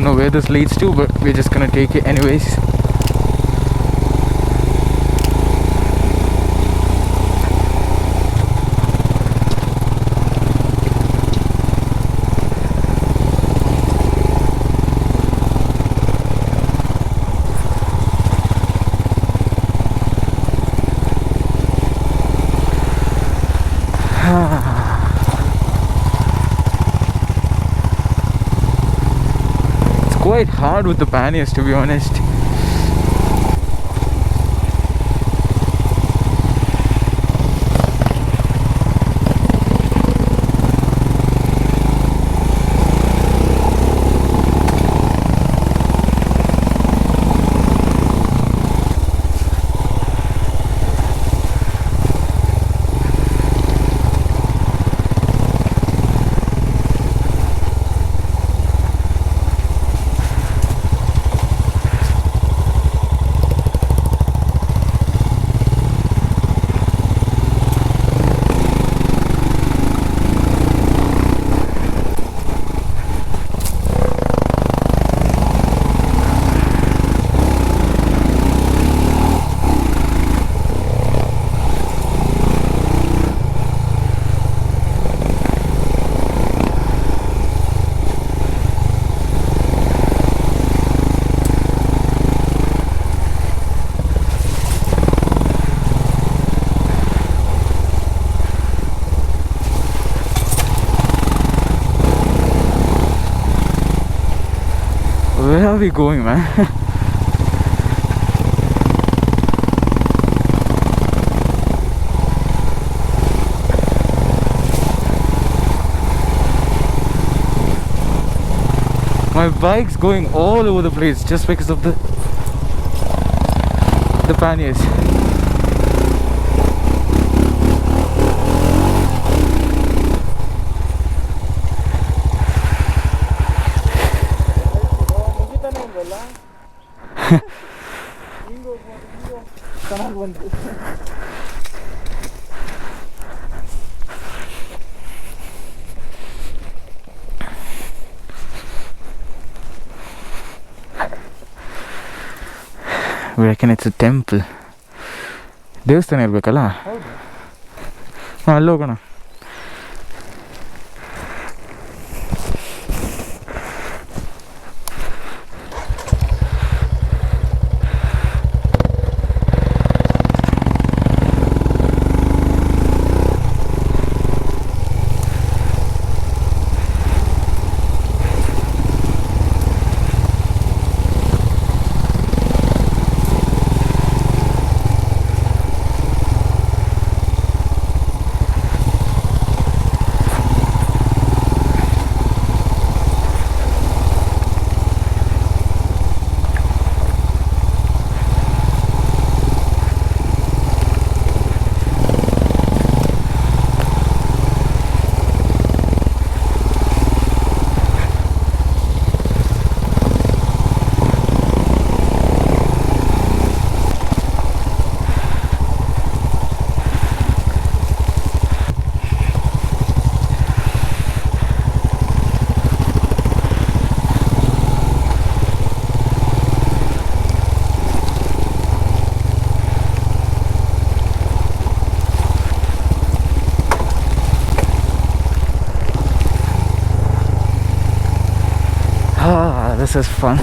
don't know where this leads to, but we're just gonna take it anyways. Quite hard with the panniers, to be honest. Where are we going, man? My bike's going all over the place just because of the panniers. We reckon it's a temple. ದೇವಸ್ಥಾನ ಇರಬೇಕಲ್ಲ? ಹಾಂ, ಅಲ್ಲಿ ಹೋಗೋಣ. This is fun.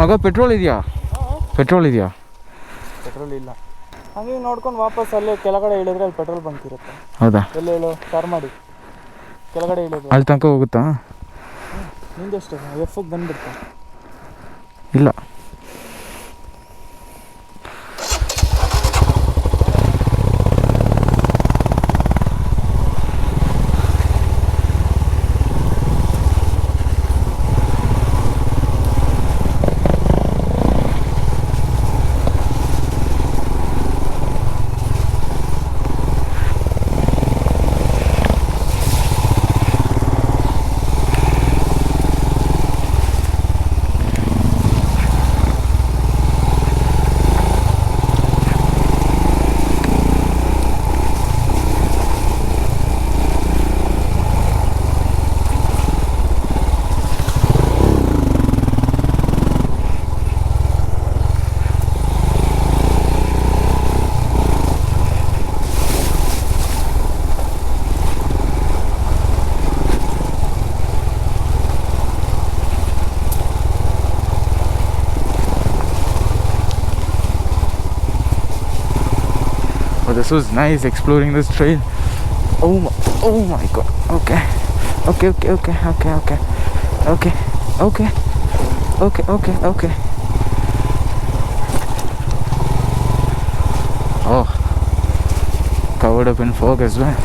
ಮಗ petrol ಇದೆಯಾ? Petrol ಇದೆಯಾ? Petrol ಇಲ್ಲ. ಹಾಗೆ ನೋಡ್ಕೊಂಡು ವಾಪಸ್ ಅಲ್ಲೇ ಕೆಳಗಡೆ ಇಳಿದ್ರೆ ಅಲ್ಲಿ ಪೆಟ್ರೋಲ್ ಬಂಕ್ ಇರುತ್ತೆ. ಹೌದಾ? ಎಲ್ಲಿ ಹೇಳು? ಕಾರ್ ಮಾಡಿ ಕೆಳಗಡೆ ಇಳಿದ್ರೆ ಅಲ್ಲಿ ತನಕ ಹೋಗುತ್ತಾ? ನಿಂದೆಷ್ಟು ಎಫ್ಗೆ ಬಂದ್ಬಿಡ್ತಾ? ಇಲ್ಲ. This was nice exploring this trail. Oh my god. Okay. Oh, covered up in fog as well.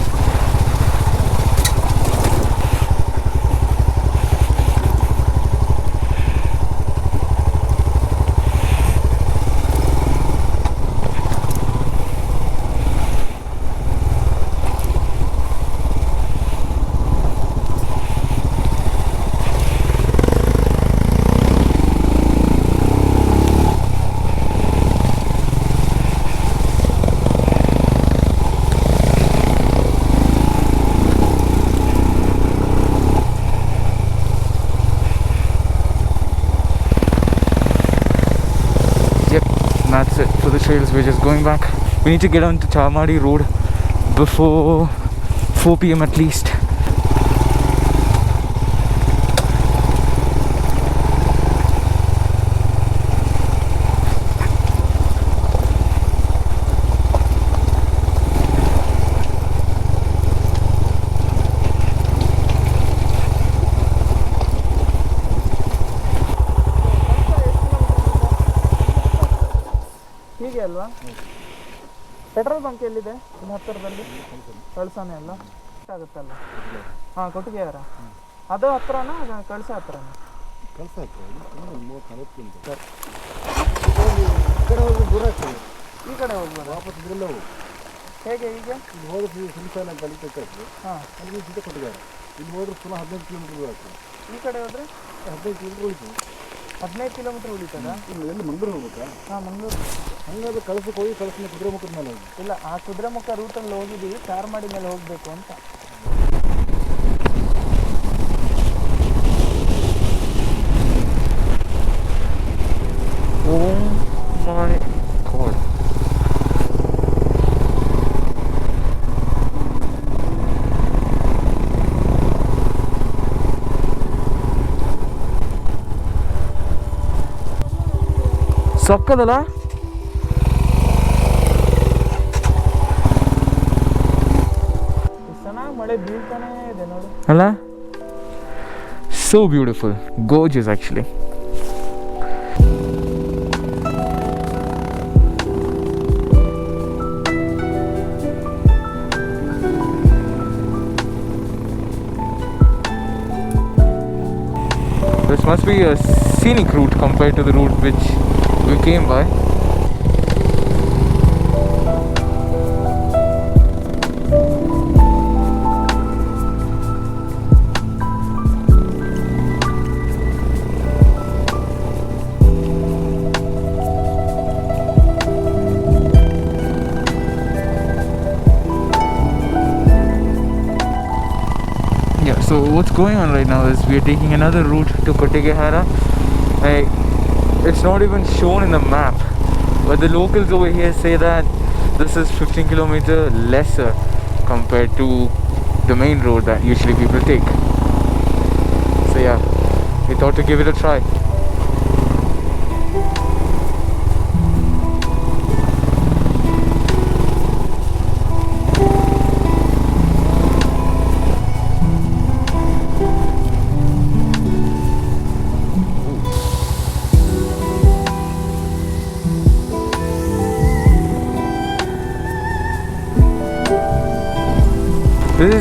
That's it for the trails. We're just going back. We need to get on to Chamadi Road before 4 PM at least. ಹೀಗೆ ಅಲ್ವಾ? Petrol bunk ಎಲ್ಲಿದೆ? ಇಲ್ಲಿ ಹತ್ತಿರದಲ್ಲಿ ಕಳಸಾನೆ ಅಲ್ಲ ಆಗುತ್ತಲ್ಲ. ಹಾಂ, ಕೊಟ್ಟಿಗೆಯವರ ಅದು ಹತ್ರನಾ? ಕಳಸ ಹತ್ರನಾ? ಕಳಸ ಹತ್ರ 30-40 ಕಿಲೋಮೀಟರ್. ಈ ಕಡೆ ಹೋಗಿ ದೂರ ಆಗ್ತದೆ. ಈ ಕಡೆ ಹೋಗ್ಬೋದು. ವಾಪಸ್ ಇದರಲ್ಲೇ ಹೋಗಿ. ಹೇಗೆ ಈಗ? ಇಲ್ಲಿ ಹೋದ್ರೆ ಸುಲ್ತಾನ ಅಂತ ಅಲ್ಲಿ ತಗ್ತದೆ. ಹಾಂ, ಅಲ್ಲಿ ಸೀದಾ ಕೊಟ್ಟಿದ್ದಾರೆ. ಇಲ್ಲಿ ಹೋದ್ರೆ ಪುನಃ 15 ಕಿಲೋಮೀಟರ್ ದೂರ ಆಗ್ತದೆ. ಈ ಕಡೆ ಹೋದರೆ 15 ಕಿಲೋಮೀಟರ್ ಉಳಿತು. 15 ಕಿಲೋಮೀಟರ್ ಉಳಿತದ? ಇಲ್ಲಿ ಎಲ್ಲಿ ಮಂಗಳೂರು ಹೋಗ್ಬೇಕಾ? ಹಾಂ, ಮಂಗಳೂರು. ಹಂಗಾದ್ರೆ ಕಳಸಕ್ಕೆ ಹೋಗಿ ಕಳಸಿನ ಕುದುರೆಮುಖದ ಮೇಲೆ ಹೋಗಿ. ಇಲ್ಲ, ಆ ಕುದುರೆಮುಖ ರೂಟಲ್ಲಿ ಹೋಗಿದ್ದೀವಿ. ಚಾರ್ಮಾಡಿ ಮೇಲೆ ಹೋಗಬೇಕು ಅಂತ. Oh my god. ಸಕ್ಕದಲ್ಲ? ಚೆನ್ನಾಗಿ ಮಳೆ ಬೀಳ್ತಾನೆ ಇದೆ ನೋಡು. ಅಲ್ಲ? So beautiful. Gorgeous actually. This must be a scenic route compared to the route which we came by. Yeah, so what's going on right now is we are taking another route to Kotigehara. It's not even shown in the map, but the locals over here say that this is 15 kilometer lesser compared to the main road that usually people take. So yeah, we thought to give it a try.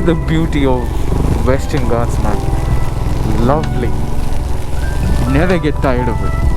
the beauty of Western Ghats, man. Lovely. Never get tired of it.